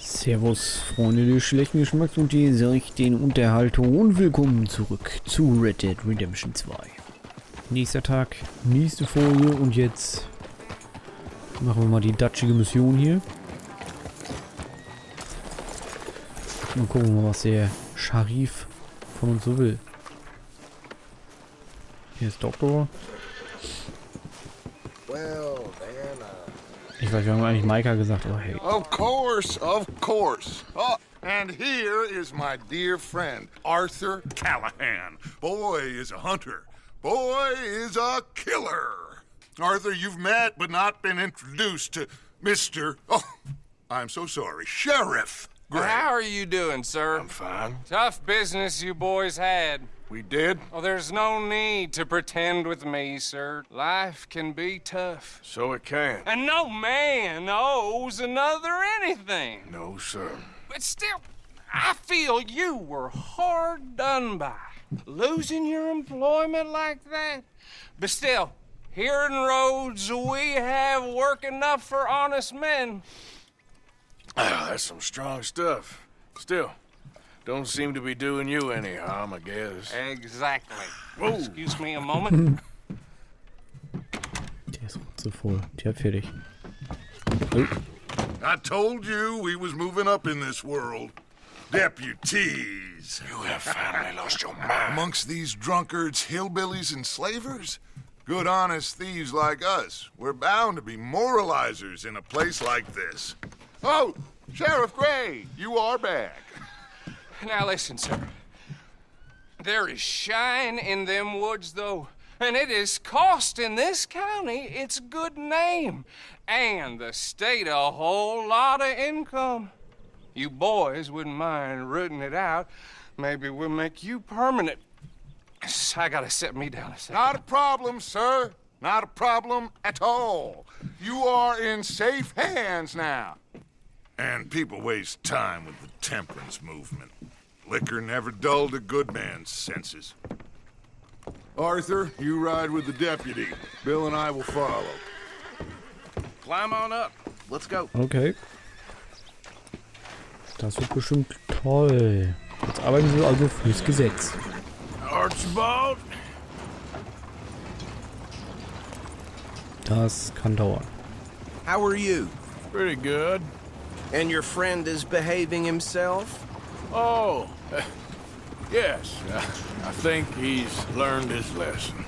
Servus, Freunde des schlechten Geschmacks und die seichten Unterhaltung und willkommen zurück zu Red Dead Redemption 2. Nächster Tag, nächste Folge und jetzt machen wir mal die datschige Mission hier. Und gucken wir mal, was der Scharif von uns so will. Hier ist Doktor. Ich weiß, wir haben eigentlich Micah gesagt, aber hey. Of course, of course. Oh, and here is my dear friend, Arthur Callahan. Boy is a hunter. Boy is a killer. Arthur, you've met but not been introduced to Mr. Oh, I'm so sorry, Sheriff Gray. How are you doing, sir? I'm fine. Tough business you boys had. We did? Oh, there's no need to pretend with me, sir. Life can be tough. So it can. And no man owes another anything. No, sir. But still, I feel you were hard done by. Losing your employment like that. But still, here in Rhodes, we have work enough for honest men. That's some strong stuff. Still, don't seem to be doing you any harm, I guess. Exactly. Whoa. Excuse me a moment. Der ist so voll. Der fertig. Oh. I told you we was moving up in this world. Deputies. You have finally lost your mind. Amongst these drunkards, hillbillies, and slavers? Good honest thieves like us. We're bound to be moralizers in a place like this. Oh, Sheriff Gray, you are back. Now listen, sir. There is shine in them woods, though, and it is costing this county its good name, and the state a whole lot of income. You boys wouldn't mind rooting it out. Maybe we'll make you permanent. I gotta set me down a second. Not a problem, sir. Not a problem at all. You are in safe hands now. And people waste time with the temperance movement. Liquor never dulled a good man's senses. Arthur, you ride with the deputy. Bill and I will follow. Climb on up. Let's go. Okay. Das wird bestimmt toll. Jetzt arbeiten wir also fürs Gesetz. Archibald? Das kann dauern. How are you? Pretty good. And your friend is behaving himself? Oh, yes. I think he's learned his lesson.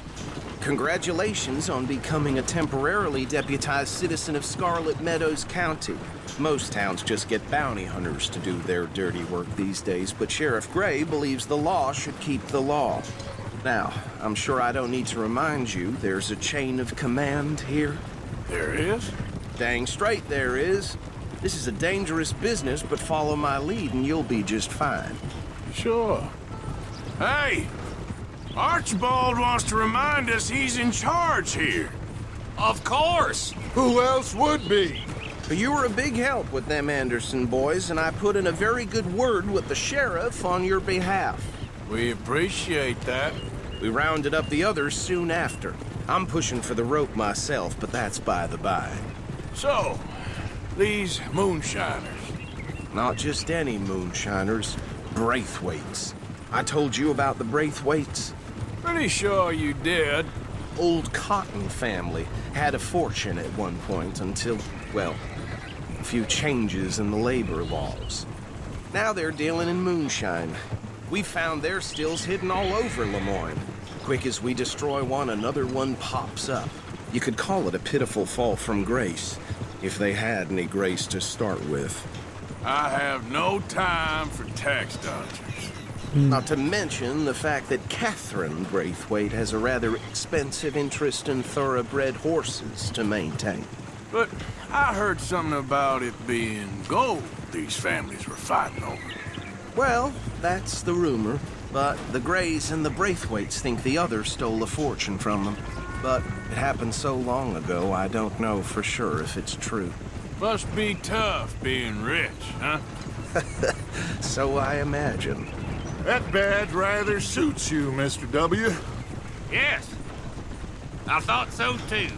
Congratulations on becoming a temporarily deputized citizen of Scarlet Meadows County. Most towns just get bounty hunters to do their dirty work these days, but Sheriff Gray believes the law should keep the law. Now, I'm sure I don't need to remind you there's a chain of command here. There is? Dang straight there is. This is a dangerous business, but follow my lead and you'll be just fine. Sure. Hey! Archibald wants to remind us he's in charge here. Of course. Who else would be? You were a big help with them Anderson boys, and I put in a very good word with the sheriff on your behalf. We appreciate that. We rounded up the others soon after. I'm pushing for the rope myself, but that's by the by. So, these moonshiners. Not just any moonshiners, Braithwaites. I told you about the Braithwaites. Pretty sure you did. Old Cotton family had a fortune at one point until, well, a few changes in the labor laws. Now they're dealing in moonshine. We found their stills hidden all over Lemoyne. Quick as we destroy one, another one pops up. You could call it a pitiful fall from grace, if they had any grace to start with. I have no time for tax dodgers. Not to mention the fact that Catherine Braithwaite has a rather expensive interest in thoroughbred horses to maintain. But I heard something about it being gold these families were fighting over. Well, that's the rumor. But the Grays and the Braithwaites think the others stole a fortune from them. But it happened so long ago, I don't know for sure if it's true. Must be tough being rich, huh? So I imagine. That badge rather suits you, Mr. W. Yes. I thought so, too.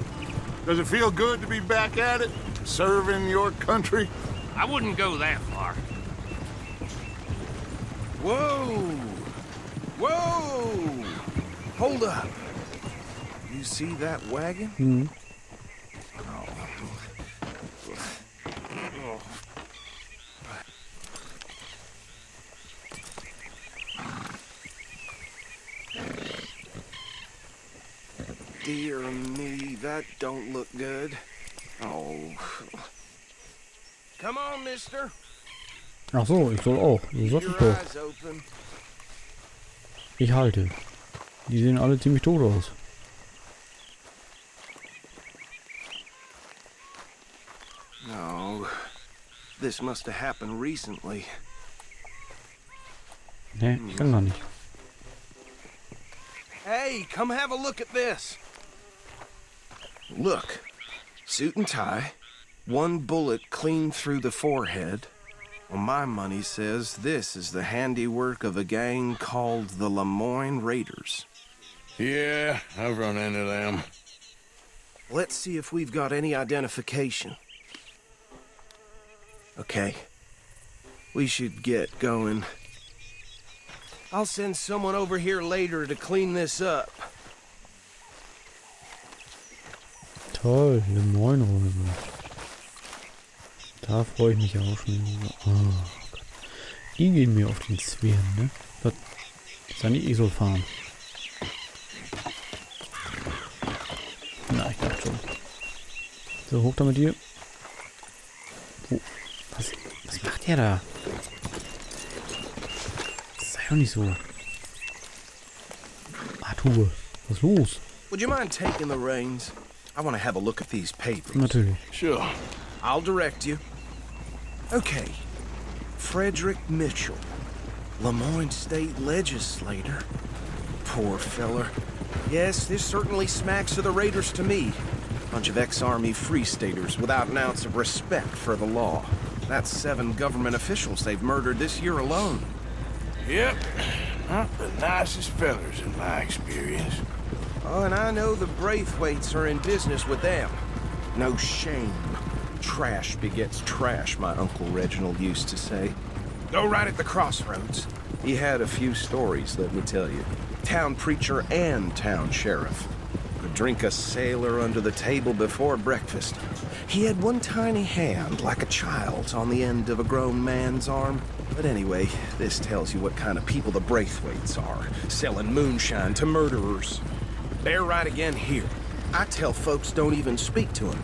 Does it feel good to be back at it? Serving your country? I wouldn't go that far. Whoa! Whoa! Hold up. You see that wagon? Mhm. Dear me, that don't look good. Oh. Come on, mister. Ach so, ich soll auch. So sag ich Your doch. eyes open. Ich halte. Die sehen alle ziemlich tot aus. No. This must have happened recently. Ne, ich kann gar nicht. Hey, come have a look at this. Look. Suit and tie. One bullet clean through the forehead. Well, my money says this is the handiwork of a gang called the Lemoyne Raiders. Yeah, I've run into them. Let's see if we've got any identification. Okay. We should get going. I'll send someone over here later to clean this up. Toll, Lemoyne Räume. Da freue ich mich ja auch schon. Oh Gott. Die gehen mir auf den Zwirn, ne? Das ist ja nicht, ich soll fahren. Na, ich dachte schon. So, hoch da mit dir. Oh, was macht der da? Sei doch nicht so. Arthur, was ist los? Would you mind taking the reins? I want to have a look at these papers. Natürlich. Sure. I'll direct you. Okay. Frederick Mitchell, Lemoyne State Legislator. Poor feller. Yes, this certainly smacks of the Raiders to me. Bunch of ex-Army Free Staters without an ounce of respect for the law. That's 7 government officials they've murdered this year alone. Yep. Not the nicest fellers in my experience. Oh, and I know the Braithwaites are in business with them. No shame. Trash begets trash, my Uncle Reginald used to say. Go right at the crossroads. He had a few stories, let me tell you. Town preacher and town sheriff. Could drink a sailor under the table before breakfast. He had one tiny hand, like a child's, on the end of a grown man's arm. But anyway, this tells you what kind of people the Braithwaites are, selling moonshine to murderers. They're right again here. I tell folks don't even speak to him.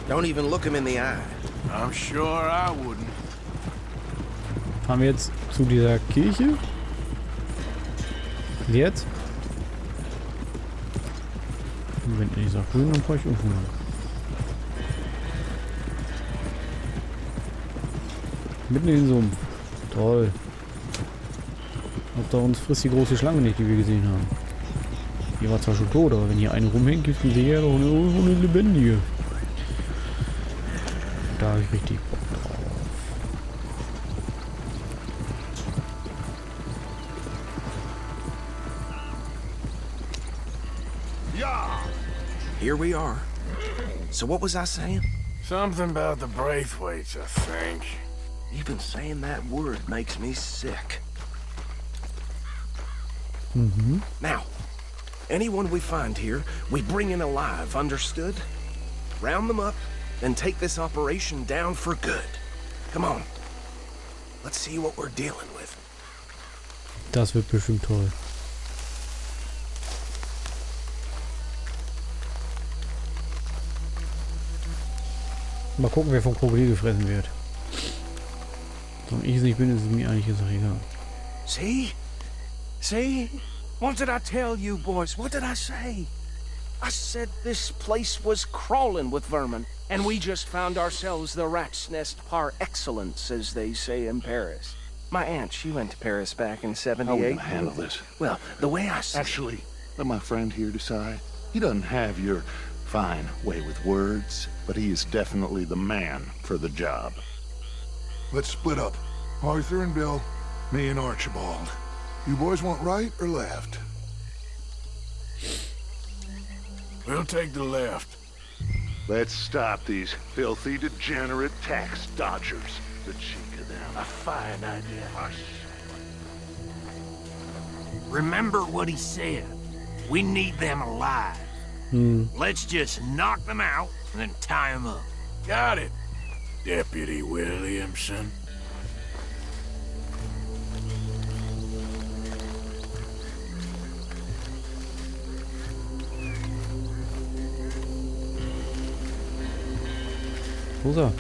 Don't even look him in the eye. I'm sure I wouldn't. Fahren wir jetzt zu dieser Kirche? Jetzt? Wenn ich sage grün, dann fahre ich irgendwo lang. Mitten in den Sumpf. Toll. Hauptsache uns frisst die große Schlange nicht, die wir gesehen haben. Die war zwar schon tot, aber wenn hier eine rumhängt, gibt es sicher doch eine lebendige. Da habe ich richtig Bock drauf. Yeah. Here we are. So what was I saying? Something about the Braithwaites, I think. Even saying that word makes me sick. Mhm. Now, anyone we find here, we bring in alive, understood? Round them up, then take this operation down for good. Come on. Let's see what we're dealing with. Das wird bestimmt toll. Mal gucken, wer vom Krokodil gefressen wird. Solange ich es nicht bin, ist es mir eigentlich jetzt auch egal. See? See? What did I tell you, boys? What did I say? I said this place was crawling with vermin, and we just found ourselves the rat's nest par excellence, as they say in Paris. My aunt, she went to Paris back in How are we '78. gonna handle this? Well, the way I see Actually, let my friend here decide. He doesn't have your fine way with words, but he is definitely the man for the job. Let's split up. Arthur and Bill, me and Archibald. You boys want right or left? We'll take the left. Let's stop these filthy, degenerate tax dodgers. The cheek of them. A fine idea. Hush. Remember what he said. We need them alive. Let's just knock them out and then tie them up. Got it, Deputy Williamson. Wo ist er?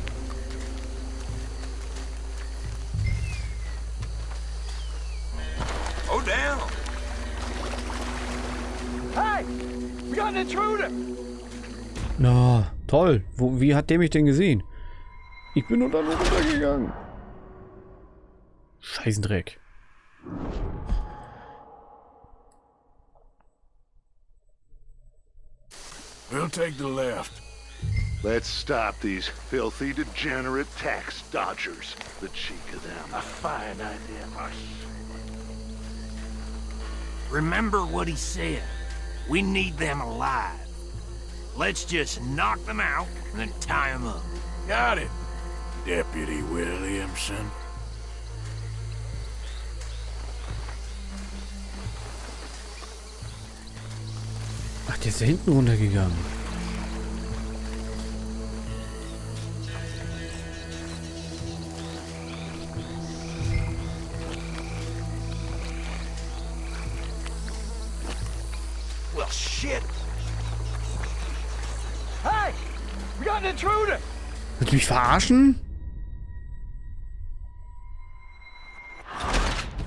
Oh, down. Hey! We got an intruder! Na, toll. Wie hat der mich denn gesehen? Ich bin nur da runtergegangen. Scheißendreck. We'll take the left. Let's stop these filthy, degenerate tax dodgers. The cheek of them. A fine idea. Hush. Remember what he said. We need them alive. Let's just knock them out and then tie them up. Got it, Deputy Williamson. Ach, der ist da hinten runtergegangen. Well, shit. Hey! We got an intruder! Willst du mich verarschen?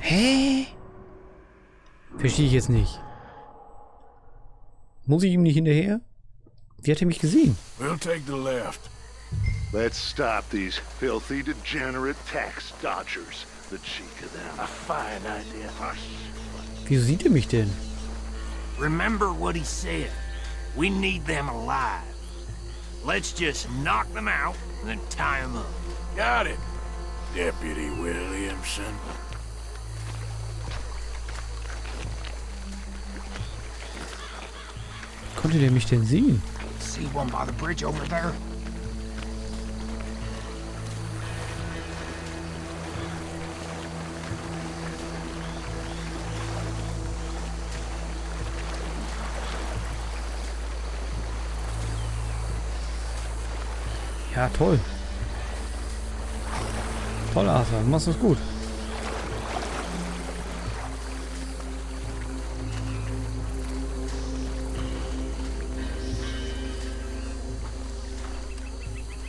Hä? Verstehe ich jetzt nicht. Muss ich ihm nicht hinterher? Wie hat er mich gesehen? We'll take the left. Let's stop these filthy, degenerate tax dodgers. The cheek of them. A fine idea. Hush. Wieso sieht er mich denn? Remember what he said. We need them alive. Let's just knock them out and then tie them up. Got it, Deputy Williamson. Konnte der mich denn sehen? See one by the bridge over there? Ja, toll. Toll, Arthur. Du machst das gut.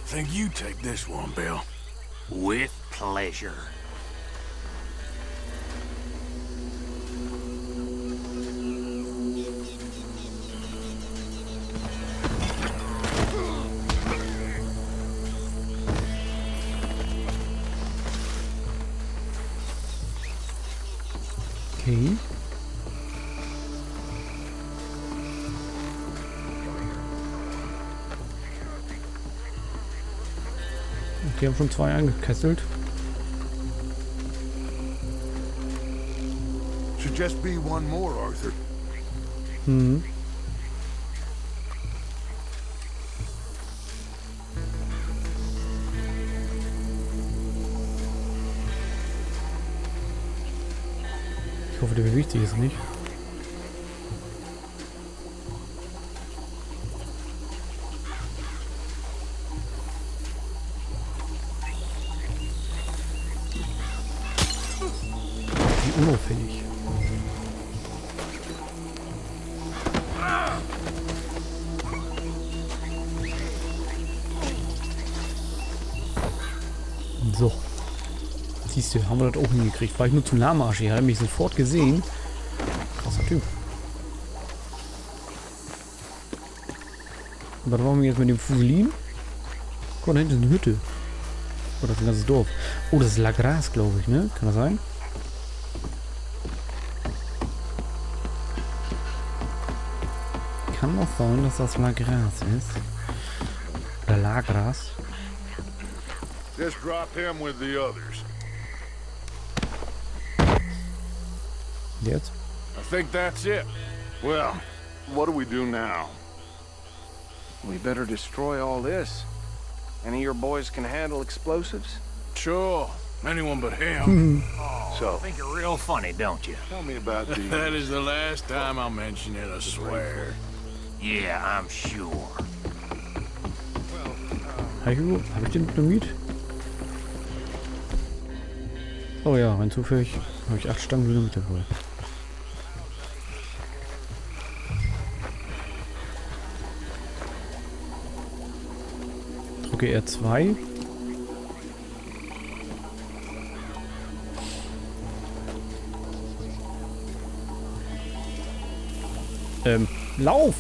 Think you take this one, Bill. With pleasure. Okay. Die haben schon 2 angekesselt. Should just be one more, Arthur. Mhm. Ich hoffe, der bewegt sich jetzt nicht. Wie unauffällig. So. Siehst du, haben wir das auch hingekriegt. War ich nur zu lahmarschig. Hat er mich sofort gesehen. Krasser Typ. Und was machen wir jetzt mit dem Fuselin? Guck mal, da hinten ist eine Hütte. Oder das ganze Dorf. Oh, das ist La Grace, glaube ich, ne? Kann das sein? Kann auch sein, dass das La Grace ist. Oder La Grace. Just drop him with the others. Jetzt? I think that's it. Well, what do we do now? We better destroy all this. Any of your boys can handle explosives? Sure. Anyone but him. So, Think you're real funny, don't you? tell me about the... That is the last time I'll mention it, I swear. Yeah, I'm sure. Hab ich den Dynamit? Oh ja, rein zufällig habe ich 8 Stangen Dynamit dabei. Drücke R2. Lauf!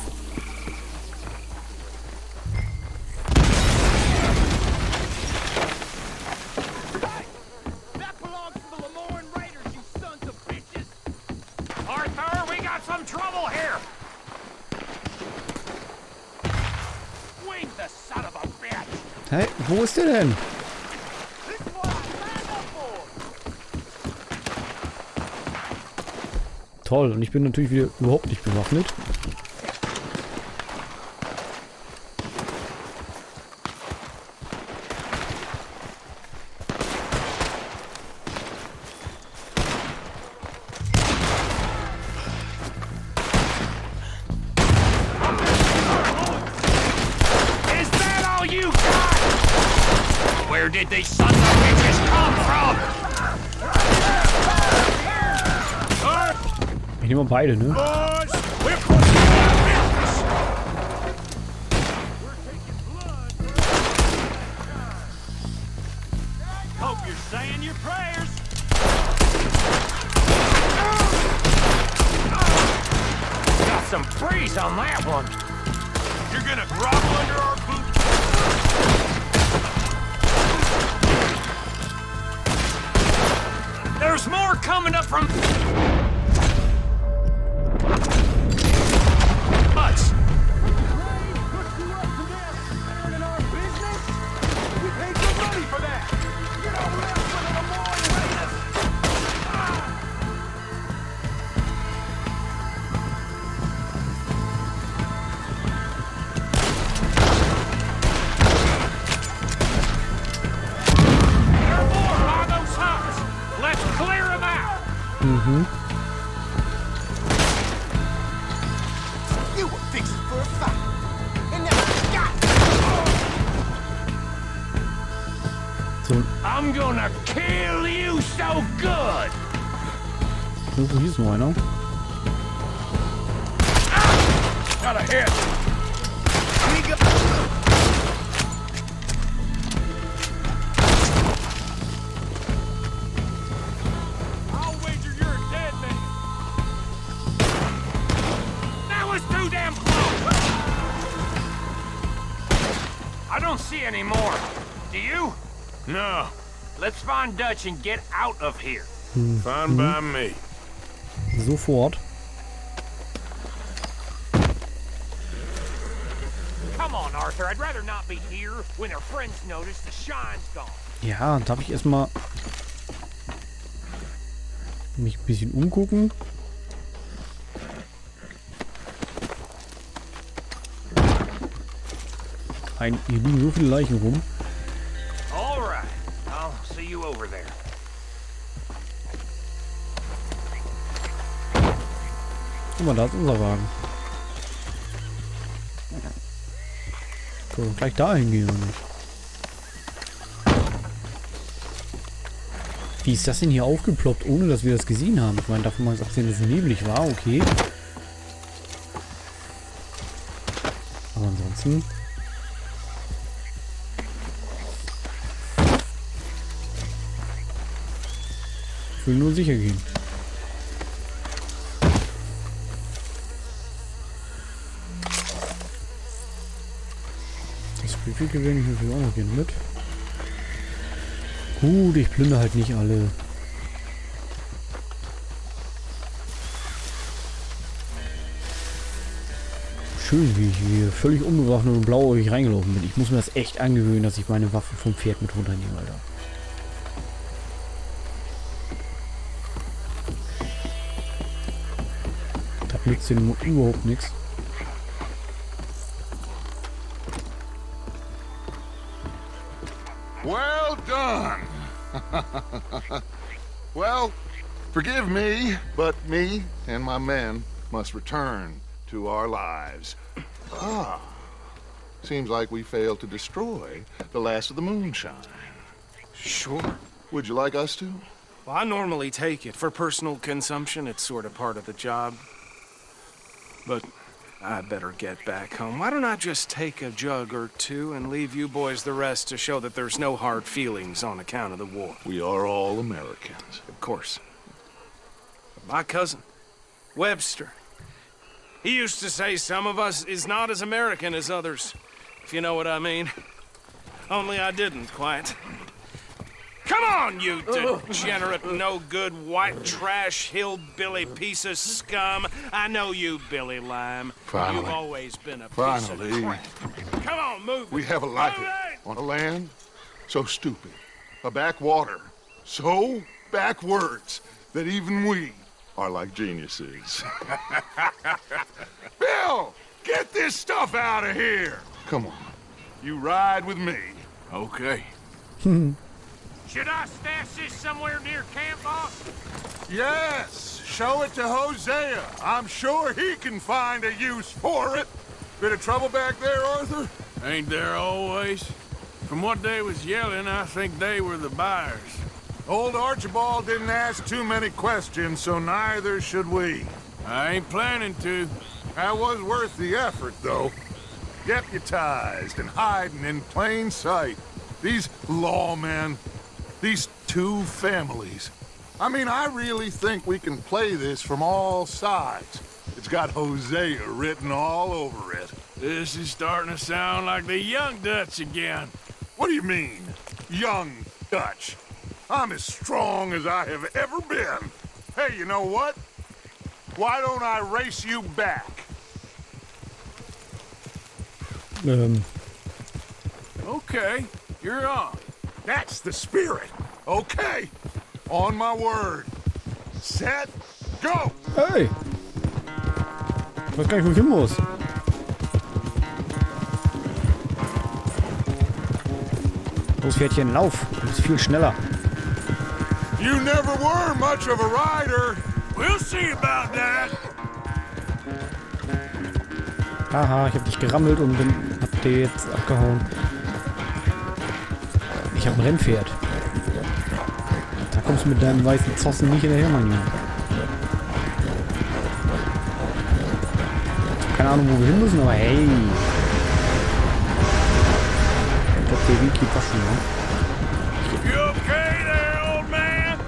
Arthur, we got some trouble here! Wing the son of a bitch! Hä? Wo ist der denn? This is what I signed up for! Toll, und ich bin natürlich wieder überhaupt nicht bewaffnet. Is that all you got? Where did these sons of bitches come from? Ich nehme mal beide, ne? Boys, we're pushing our business. Hope you're saying your prayers. Got some freeze on that one. You're gonna grovel under our boots. There's more coming up from... Us. Let's clear them out. You were fixing for a fight. And now you got So, I'm gonna kill you so good. hier ist noch einer. Got a hit. I'll wager you're a dead man. That was too damn close. I don't see any more. Do you? No, Let's find Dutch and get out of here. fine by me. Sofort. Come on, Arthur. I'd rather not be here when our friends notice the shine's gone. Ja, darf ich erstmal mich ein bisschen umgucken? Hier liegen so viele Leichen rum. All right. I'll see you over there. Guck mal, da ist unser Wagen. So, gleich dahin gehen wir nicht. Wie ist das denn hier aufgeploppt, ohne dass wir das gesehen haben? Ich meine, davon mal abgesehen, dass es neblig war, okay. Aber ansonsten... Ich will nur sicher gehen. Das Spielgewehr nehme ich natürlich auch noch gerne mit. Gut, ich plündere halt nicht alle. Schön, wie ich hier völlig unbewaffnet und blauäugig reingelaufen bin. Ich muss mir das echt angewöhnen, dass ich meine Waffe vom Pferd mit runternehme, Alter. Das nützt den überhaupt nichts. Well done. Well, forgive me, but me and my men must return to our lives. Ah. Seems like we failed to destroy the last of the moonshine. Sure. Would you like us to? Well, I normally take it. For personal consumption, it's sort of part of the job. But I better get back home. Why don't I just take a jug or two and leave you boys the rest to show that there's no hard feelings on account of the war? We are all Americans. Of course. My cousin, Webster, he used to say some of us is not as American as others, if you know what I mean. Only I didn't quite. Come on, you degenerate, no-good, white trash, hillbilly piece of scum. I know you, Billy Lime. Finally. You've always been a Finally. piece of crap. Come on, move. We have a life on a land so stupid, a backwater so backwards that even we are like geniuses. Bill, get this stuff out of here. Come on, you ride with me. Okay. Should I stash this somewhere near camp, boss? Yes, show it to Hosea. I'm sure he can find a use for it. Bit of trouble back there, Arthur? Ain't there always? From what they was yelling, I think they were the buyers. Old Archibald didn't ask too many questions, so neither should we. I ain't planning to. That was worth the effort, though. Deputized and hiding in plain sight. These lawmen, these two families. I mean, I really think we can play this from all sides. It's got Hosea written all over it. This is starting to sound like the Young Dutch again. What do you mean, young Dutch? I'm as strong as I have ever been. Hey, you know what? Why don't I race you back? Okay, you're on. That's the spirit. Okay. On my word. Set, go! Hey! Ich weiß gar nicht, wo ich hin muss. Los, Pferdchen, lauf! Du bist viel schneller. You never were much of a rider. We'll see about that. Haha, ich hab dich gerammelt und hab dir jetzt abgehauen. Ich hab ein Rennpferd. Da kommst du mit deinem weißen Zossen nicht hinterher, mein Junge. Keine Ahnung, wo wir hin müssen, aber hey. Ich glaube, der Weg geht waschen, ne? You okay there, old man?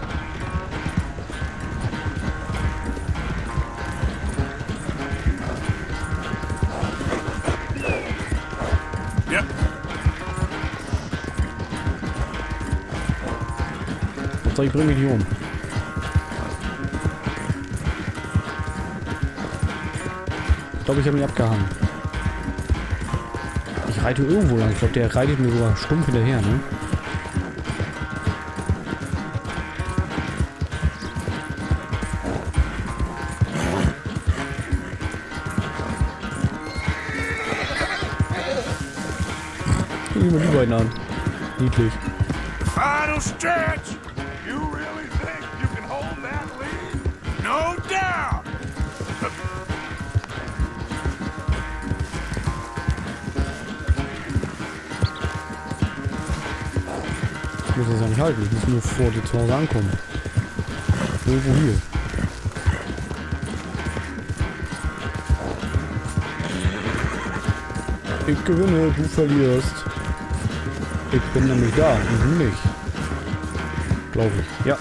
Yep. Hauptsache, ich bringe mich nicht um. Ich glaube, ich habe ihn abgehangen. Ich reite irgendwo lang. Ich glaube, der reitet mir sogar stumpf hinterher, ne? Guck mal die beiden an. Niedlich. Final stretch. You really think you can hold that lead? No doubt. Ich muss das ja nicht halten. Ich muss nur vor dir zu Hause ankommen. Irgendwo hier. Ich gewinne, du verlierst. Ich bin nämlich da und du nicht. Glaube ich. Ja.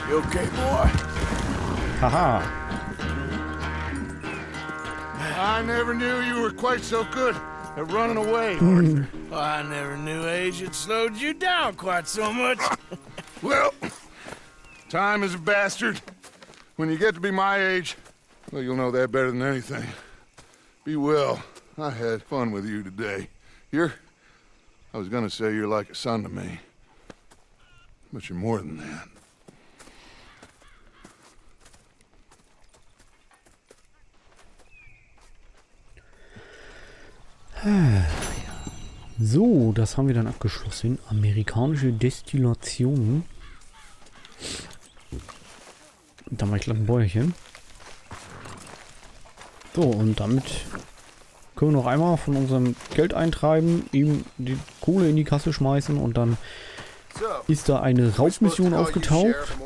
You okay, boy? Haha. I never knew you were quite so good at running away, Arthur. I never knew age had slowed you down quite so much. Well, time is a bastard. When you get to be my age, well, you'll know that better than anything. Be well. I had fun with you today. I was gonna say you're like a son to me. But you're more than that. So, das haben wir dann abgeschlossen. Amerikanische Destillation. Da mache ich gleich ein Bäuerchen. So, und damit können wir noch einmal von unserem Geld eintreiben, ihm die Kohle in die Kasse schmeißen und dann ist da eine Raubmission aufgetaucht.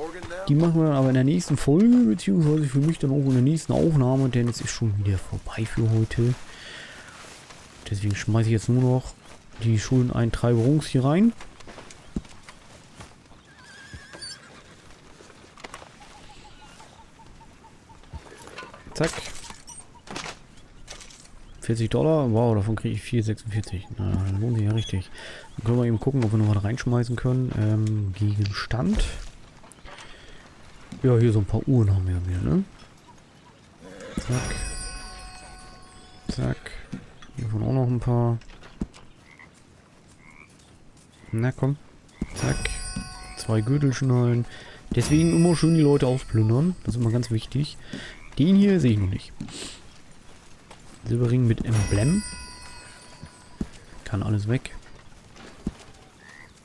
Die machen wir dann aber in der nächsten Folge, beziehungsweise für mich dann auch in der nächsten Aufnahme, denn es ist schon wieder vorbei für heute. Deswegen schmeiße ich jetzt nur noch die Schuldeneintreiberungs hier rein. Zack. $40. Wow, davon kriege ich 4,46. Na, dann lohnt sich ja richtig. Dann können wir eben gucken, ob wir noch was reinschmeißen können. Gegenstand. Ja, hier so ein paar Uhren haben wir ja wieder, ne? Zack. Zack. Hiervon auch noch ein paar. Na komm. Zack. 2 Gürtelschnallen. Deswegen immer schön die Leute ausplündern. Das ist immer ganz wichtig. Den hier sehe ich noch nicht. Silberring mit Emblem. Kann alles weg.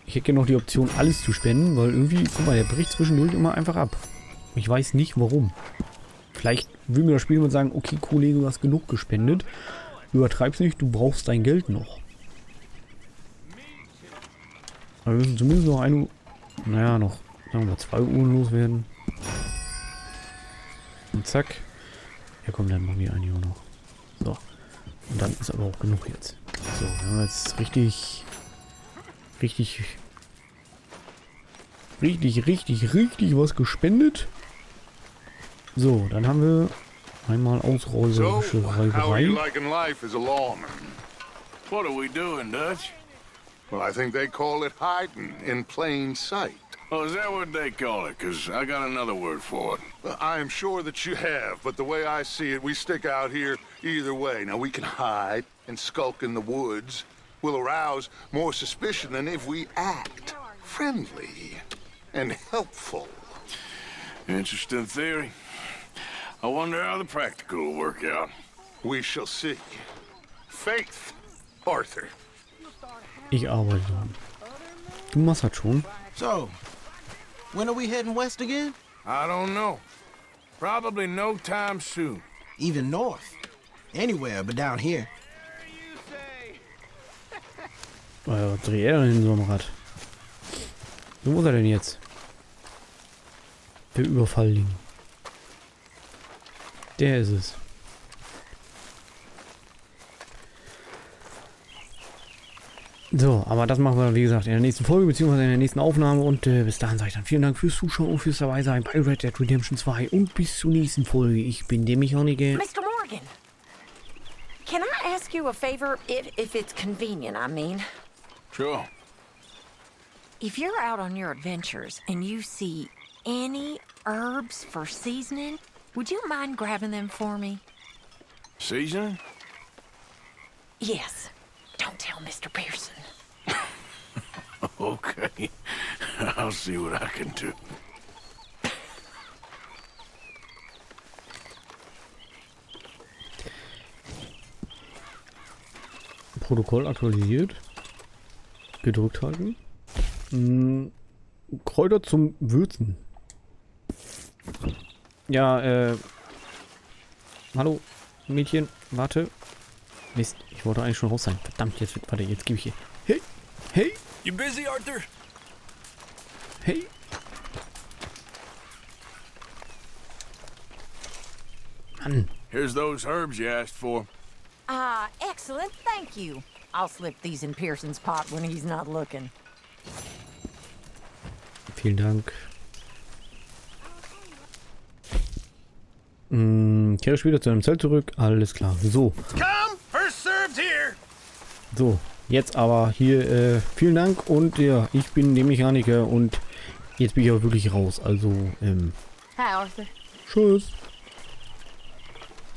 Ich hätte gerne noch die Option, alles zu spenden, weil irgendwie, guck mal, der bricht zwischendurch immer einfach ab. Ich weiß nicht warum. Vielleicht will mir das Spiel mal sagen, okay, Kollege, du hast genug gespendet. Übertreib's nicht, du brauchst dein Geld noch. Aber wir müssen zumindest noch eine, naja, noch, sagen wir mal, 2 Uhren loswerden. Und zack. Ja komm, dann machen wir eine Uhr noch. So. Und dann ist aber auch genug jetzt. So, wir haben jetzt richtig was gespendet. So, dann haben wir einmal ausräumerische Reiberei. What are we doing, Dutch? Well, I think they call it hiding in plain sight. Oh, is that what they call it? 'Cause I got another word for it. Well, I am sure that you have, but the way I see it, we stick out here either way. Now, we can hide and skulk in the woods. We'll arouse more suspicion than if we act friendly and helpful. Interesting theory. I wonder how the practical will work out. We shall see. Faith, Arthur. Ich arbeite dran. Du machst das schon. So, when are we heading west again? I don't know. Probably no time soon. Even north. Anywhere but down here. Was dreht er denn in so einem Rad? Wo muss er denn jetzt? Der Überfalling. Der ist es. So, aber das machen wir, wie gesagt, in der nächsten Folge, beziehungsweise in der nächsten Aufnahme. Und bis dahin sage ich dann vielen Dank fürs Zuschauen und fürs Dabeisein bei Red Dead Redemption 2. Und bis zur nächsten Folge. Ich bin der Mechaniker. Mr. Morgan, can I ask you a favor, if it's convenient, I mean? Sure. If you're out on your adventures and you see any herbs for seasoning, would you mind grabbing them for me? Seasoning? Yes. Don't tell Mr. Pearson. Okay. I'll see what I can do. Protokoll aktualisiert. Gedrückt halten. Kräuter zum Würzen. Ja, hallo, Mädchen, warte. Mist, ich wollte eigentlich schon raus sein. Verdammt, jetzt, warte, jetzt gebe ich hier. Hey, hey. You busy, Arthur? Hey. Mann. Here's those herbs you asked for. Excellent, thank you. I'll slip these in Pearson's pot when he's not looking. Vielen Dank. Kehre später zu einem Zelt zurück. Alles klar. So. So, jetzt aber hier, vielen Dank und ja, ich bin der Mechaniker und jetzt bin ich aber wirklich raus. Also, Hi, Arthur. tschüss.